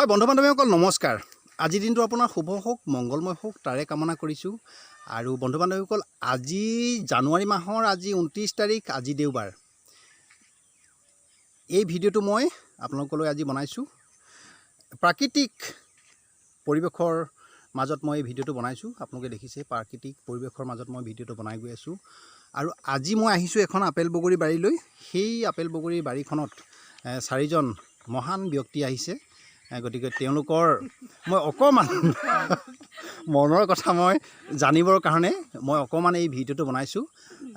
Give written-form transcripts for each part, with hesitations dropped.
হয় বন্ধু বান্ধৱীসকল নমস্কাৰ। আজিৰ দিনটো আপোনাৰ শুভ হওক মংগলময় হওক তাৰে কামনা কৰিছোঁ। আৰু বন্ধু বান্ধৱীসকল আজি জানুৱাৰী মাহৰ আজি 29 তাৰিখ, আজি দেওবাৰ। এই ভিডিঅ'টো মই আপোনালোকলৈ আজি বনাইছোঁ। প্ৰাকৃতিক পৰিৱেশৰ মাজত মই এই ভিডিঅ'টো বনাইছোঁ। আপোনালোকে দেখিছে প্ৰাকৃতিক পৰিৱেশৰ মাজত মই ভিডিঅ'টো বনাই গৈ আছোঁ। আৰু আজি মই আহিছোঁ এখন আপেল বগৰী বাৰীলৈ। সেই আপেল বগৰী বাৰীখনত 4জন মহান ব্যক্তি আহিছে। গতিকে তেওঁলোকৰ মই অকণমান মনৰ কথা মই জানিবৰ কাৰণে মই অকণমান এই ভিডিঅ'টো বনাইছোঁ।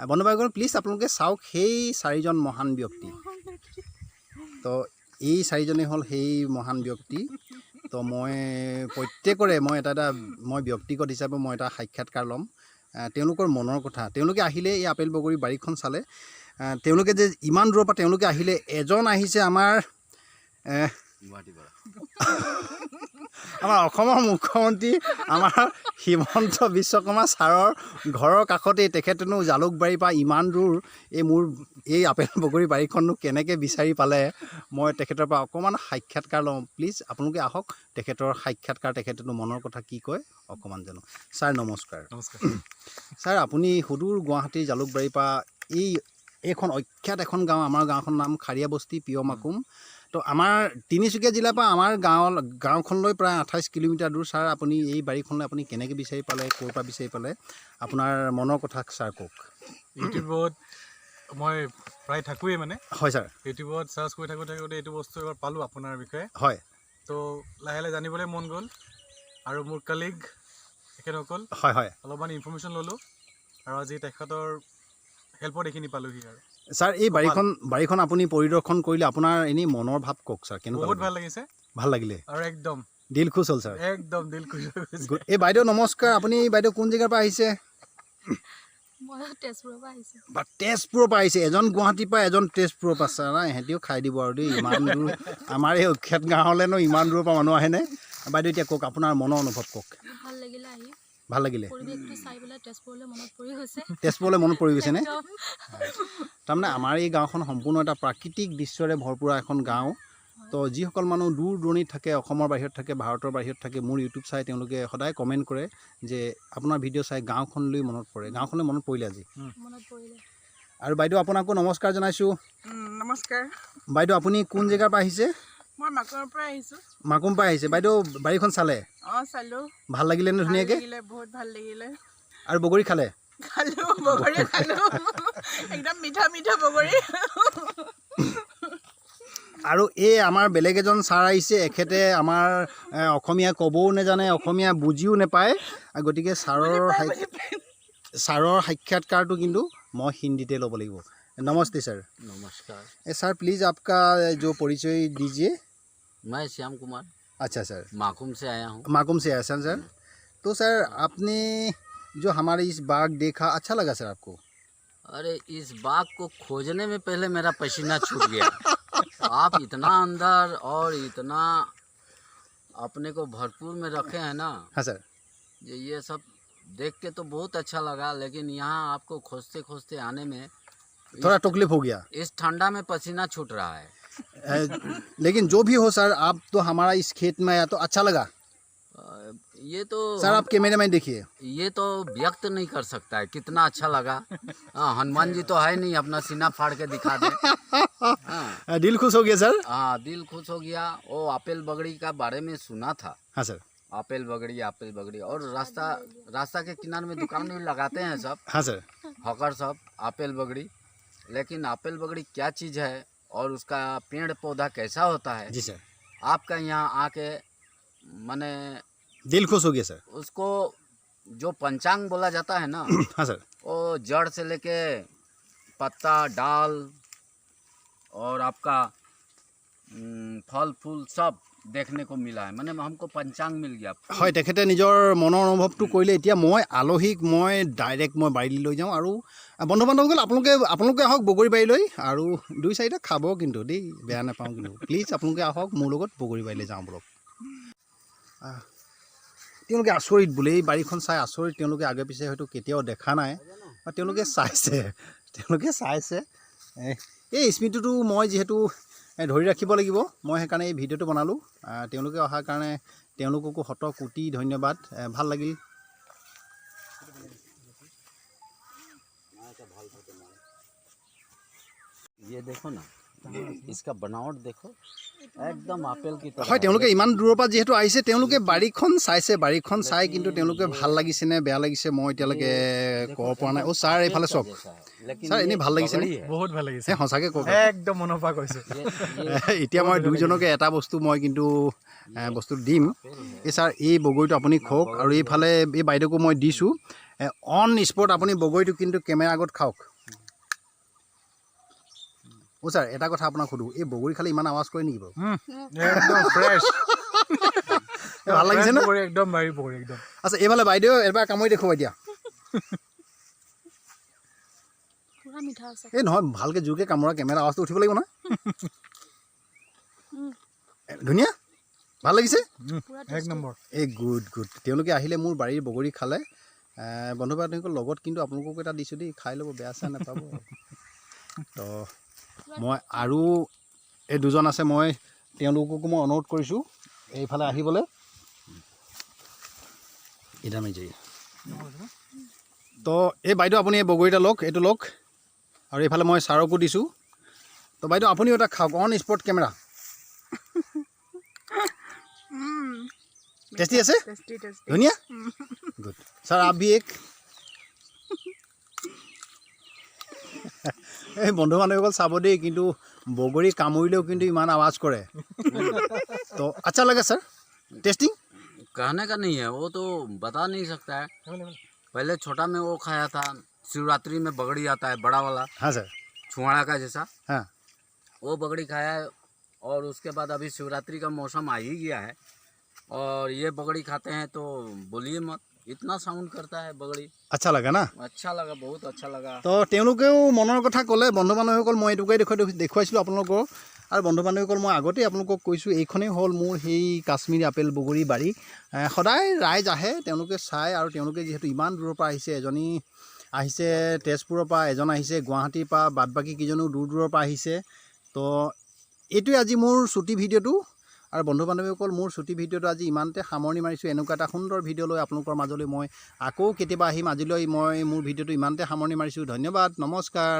বন্ধু বান্ধৱীসকল প্লিজ আপোনালোকে চাওক সেই 4জন মহান ব্যক্তি। তো এই 4জনেই হ'ল সেই মহান ব্যক্তি। তো মই প্ৰত্যেকৰে মই এটা মই ব্যক্তিগত হিচাপে মই এটা সাক্ষাৎকাৰ ল'ম। তেওঁলোকৰ মনৰ কথা, তেওঁলোকে আহিলে এই আপেল বগৰী বাৰীখন চালে। তেওঁলোকে যে ইমান দূৰৰ পৰা তেওঁলোকে আহিলে, এজন আহিছে আমাৰ অসমৰ মুখ্যমন্ত্ৰী আমাৰ হিমন্ত বিশ্ব শৰ্মা ছাৰৰ ঘৰৰ কাষতেই। তেখেতেনো জালুকবাৰীৰ পৰা ইমান দূৰ এই আপেল বগৰী বাৰীখননো কেনেকৈ বিচাৰি পালে, মই তেখেতৰ পৰা অকণমান সাক্ষাৎকাৰ লওঁ। প্লিজ আপোনালোকে আহক, তেখেতৰ সাক্ষাৎকাৰ, তেখেতেনো মনৰ কথা কি কয় অকণমান জানো। ছাৰ নমস্কাৰ। নমস্কাৰ ছাৰ, আপুনি সুদূৰ গুৱাহাটীৰ জালুকবাৰীৰ পৰা এইখন অখ্যাত এখন গাঁও, আমাৰ গাঁওখনৰ নাম খাৰিয়া বস্তি পিয় মাকুম। তো আমাৰ তিনিচুকীয়া জিলাৰ পৰা আমাৰ গাঁওখনলৈ প্ৰায় 28 কিলোমিটাৰ দূৰ। ছাৰ আপুনি এই বাৰীখনলৈ আপুনি কেনেকৈ বিচাৰি পালে, ক'ৰ পৰা বিচাৰি পালে, আপোনাৰ মনৰ কথা ছাৰ কওক। ইউটিউবত মই প্ৰায় থাকোঁৱেই মানে। হয় ছাৰ। ইউটিউবত চাৰ্চ কৰি থাকোঁতে এইটো বস্তু এবাৰ পালোঁ আপোনাৰ বিষয়ে। হয়। তো লাহে লাহে জানিবলৈ মন গ'ল আৰু মোৰ কালিগ তেখেতসকল হয় হয় অলপমান ইনফৰ্মেশ্যন ল'লোঁ আৰু আজি তেখেতৰ হেল্পত এইখিনি পালোঁহি। আৰু ছাৰ এই বাৰীখন আপুনি পৰিদৰ্শন কৰিলে, আপোনাৰ এনেই মনৰ ভাৱ কওক ছাৰ, কেনেকুৱা? বহুত ভাল লাগিছে। ভাল লাগিলে আৰু একদম দিল খুচ হ'ল ছাৰ। একদম দিল খুচ হৈ গৈছে। এই বাইদেউ নমস্কাৰ। আপুনি বাইদেউ কোন জেগাৰ পৰা আহিছে? মই তেজপুৰৰ পৰা আহিছোঁ। বা তেজপুৰৰ পৰা আহিছে, এজন গুৱাহাটীৰ পৰা এজন তেজপুৰৰ পৰা। ছাৰ নাই সিহঁতিও খাই দিব আৰু দেই, ইমান দূৰ আমাৰ এই অখ্যাত গাঁৱলৈনো ইমান দূৰৰ পৰা মানুহ আহেনে? বাইদেউ এতিয়া কওক, আপোনাৰ মনৰ অনুভৱ কওক। ভাল লাগিলে আহি, ভাল লাগিলে পৰিৱেশটো চাই পেলাই তেজপুৰলৈ মনত পৰি গৈছে। তেজপুৰলৈ মনত পৰি গৈছেনে? তাৰমানে আমাৰ এই গাঁওখন সম্পূৰ্ণ এটা প্ৰাকৃতিক দৃশ্যৰে ভৰপূৰা এখন গাঁও। তো যিসকল মানুহ দূৰ দূৰণিত থাকে, অসমৰ বাহিৰত থাকে, ভাৰতৰ বাহিৰত থাকে, মোৰ ইউটিউব চাই তেওঁলোকে সদায় কমেণ্ট কৰে যে আপোনাৰ ভিডিঅ' চাই গাঁওখনলৈ মনত পৰে। গাঁওখনলৈ মনত পৰিলে আজি? মনত পৰিলে। আৰু বাইদেউ আপোনাকো নমস্কাৰ জনাইছোঁ। নমস্কাৰ। বাইদেউ আপুনি কোন জেগাৰ পৰা আহিছে? মই মাকুমৰ পৰা আহিছোঁ। মাকুম পৰা আহিছে। বাইদেউ বাৰীখন চালে? চালোঁ। ভাল লাগিলে নে ধুনীয়াকৈ? বহুত ভাল লাগিলে। আৰু বগৰী খালে? খালোঁ, বগৰী খালোঁ। একদম মিঠা মিঠা বগৰী। আৰু এই আমাৰ বেলেগ এজন ছাৰ আহিছে, এখেতে আমাৰ অসমীয়া ক'বও নাজানে, অসমীয়া বুজিও নাপায়। গতিকে ছাৰৰ সাক্ষাৎকাৰটো কিন্তু মই হিন্দীতে ল'ব লাগিব। नमस्ते सर। नमस्कार सर प्लीज़ आपका जो परिचय दीजिए। मैं श्याम कुमार। अच्छा सर। माकुम से आया हूँ। माकुम से आया सर। तो सर आपने जो हमारे इस बाग देखा, अच्छा लगा सर आपको? अरे इस बाग को खोजने में पहले मेरा पसीना छूट गया। आप इतना अंदर और इतना अपने को भरपूर में रखे हैं ना। हाँ सर। ये सब देख के तो बहुत अच्छा लगा, लेकिन यहाँ आपको खोजते खोजते आने में थोड़ा तकलीफ हो गया। इस ठंडा में पसीना छूट रहा है। लेकिन जो भी हो सर, आप तो हमारा इस खेत में आया तो अच्छा लगा। ये तो सर आप कैमरे में देखिए, ये तो व्यक्त नहीं कर सकता है कितना अच्छा लगा। हनुमान जी तो है नहीं अपना सीना फाड़ के दिखा दे। दिल खुश हो गया सर। हाँ दिल खुश हो गया। वो आपेल बगड़ी का बारे में सुना था। हाँ सर। आपेल बगड़ी और रास्ता के किनारे में दुकान में लगाते हैं सब। हाँ सर। हॉकर सब आपेल बगड़ी, लेकिन आपेल बगड़ी क्या चीज़ है और उसका पेड़ पौधा कैसा होता है, जी सर, आपका यहाँ आके मैंने दिल खुश हो गया सर। उसको जो पंचांग बोला जाता है ना हाँ सर, वो जड़ से लेके पत्ता डाल और आपका फल फूल सब देखने को मिला है। मैंने हमको पंचांग मिल गया। হয়, তেখেতে নিজৰ মনৰ অনুভৱটো কৰিলে। এতিয়া মই আলহীক মই ডাইৰেক্ট মই বাৰীলৈ লৈ যাওঁ। আৰু বন্ধু বান্ধৱসকল আপোনালোকে আহক বগৰী বাৰীলৈ, আৰু 2-4টা খাব কিন্তু দেই, বেয়া নাপাওঁ কিন্তু। প্লিজ আপোনালোকে আহক মোৰ লগত বগৰী বাৰীলৈ যাওঁ বলক। তেওঁলোকে আচৰিত বোলে, এই বাৰীখন চাই আচৰিত। তেওঁলোকে আগে পিছে হয়তো কেতিয়াও দেখা নাই, বা তেওঁলোকে চাইছে এই স্মৃতিটো মই যিহেতু ধৰি ৰাখিব লাগিব। মই সেইকাৰণে এই ভিডিঅ'টো বনালোঁ। তেওঁলোকে অহাৰ কাৰণে তেওঁলোককো শত কোটি ধন্যবাদ। ভাল লাগিল। ये देखो ना, इसका बनावट देखो एकदम আপেল की तरह। হয়, তেওঁলোকে ইমান দূৰৰ পৰা যিহেতু আহিছে, তেওঁলোকে বাৰীখন চাইছে। বাৰীখন চাই কিন্তু তেওঁলোকে ভাল লাগিছে নে বেয়া লাগিছে মই এতিয়ালৈকে ক'ব পৰা নাই। অ' ছাৰ এইফালে চাওক, ছাৰ এনেই ভাল লাগিছে নে? বহুত ভাল লাগিছে, সঁচাকৈ কওক। একদম মনৰ পৰা কৈছে। এতিয়া মই দুইজনকে এটা বস্তু মই কিন্তু বস্তু দিম। এই ছাৰ এই বগৰীটো আপুনি খাওক, আৰু এইফালে এই বাইদেউকো মই দিছোঁ। অন স্পট আপুনি বগৰীটো কিন্তু কেমেৰা আগত খাওক। অ' ছাৰ এটা কথা আপোনাক সুধোঁ, এই বগৰী খালে ইমান আৱাজ কৰে নেকি বাৰু? একদম ফ্ৰেছ, ভাল লাগিছে নে? একদম বাৰী বগৰী একদম। আচ্ছা, এইফালে বাইদেউ এবাৰ কামুৰি দেখুৱাব এতিয়া। পুৰা মিঠা আছে। এই নহয়, ভালকৈ জোৰকৈ কামোৰা, কেমেৰা আৱাজটো উঠিব লাগিব নহয়। ধুনীয়া, ভাল লাগিছে। পুৰা এক টেষ্ট নম্বৰ। এই গুড গুড। তেওঁলোকে আহিলে মোৰ বাৰীৰ বগৰী খালে। বন্ধু বান্ধৱীৰ লগত কিন্তু আপোনালোককো এটা দিছোঁ দেই, খাই ল'ব, বেয়া চেয়া নাপাব। তো মই আৰু এই দুজন আছে, মই তেওঁলোককো মই অনুৰোধ কৰিছোঁ এইফালে আহিবলৈ। ইদামে যাই তো এই বাইদেউ আপুনি এই বগৰীটা লওক, এইটো লওক, আৰু এইফালে মই ছাৰকো দিছোঁ। তো বাইদেউ আপুনিও এটা খাওক, অন স্পট কেমেৰা। টেষ্টি আছে, টেষ্টি টেষ্টি। ধুনীয়া, গুড। ছাৰ আপ ভি এক। এই বন্ধু বান্ধৱীসকল চাব দেই, কিন্তু বগৰী কামুৰিলেও কিন্তু ইমান আৱাজ কৰে। তো আচ্ছা লাগে ছাৰ, টেষ্টিং। कहने का नहीं है, वो तो बता नहीं सकता है। पहले छोटा में वो खाया था, शिवरात्रि में बगड़ी आता है बड़ा वाला, हाँ सर, छुआड़ा का जैसा, हाँ वो बगड़ी खाया है। और उसके बाद अभी शिवरात्रि का मौसम आ ही गया है, और ये बगड़ी खाते हैं तो बोलिए मत, इतना साउंड करता है बगड़ी। আচ্ছা লাগে না? अच्छा लगा, बहुत अच्छा लगा। তো তেওঁলোকেও মনৰ কথা ক'লে। বন্ধু বান্ধৱীসকল মই এইটোকে দেখুৱাইছিলোঁ আপোনালোকৰ। আৰু বন্ধু বান্ধৱীসকল মই আগতেই আপোনালোকক কৈছোঁ, এইখনেই হ'ল মোৰ সেই কাশ্মীৰী আপেল বগৰী বাৰী। সদায় ৰাইজ আহে, তেওঁলোকে চায়। আৰু তেওঁলোকে যিহেতু ইমান দূৰৰ পৰা আহিছে, এজনী আহিছে তেজপুৰৰ পৰা, এজন আহিছে গুৱাহাটীৰ পৰা, বাদ বাকী কেইজনো দূৰ দূৰৰ পৰা আহিছে। তো এইটোৱে আজি মোৰ ছুটি ভিডিঅ'টো। আৰু বন্ধু বান্ধৱীসকল, মোৰ ছুটি ভিডিঅ'টো আজি ইমানতে সামৰণি মাৰিছোঁ। এনেকুৱা এটা সুন্দৰ ভিডিঅ' লৈ আপোনালোকৰ মাজলৈ মই আকৌ কেতিয়াবা আহিম। আজিলৈ মই মোৰ ভিডিঅ'টো ইমানতে সামৰণি মাৰিছোঁ। ধন্যবাদ, নমস্কাৰ।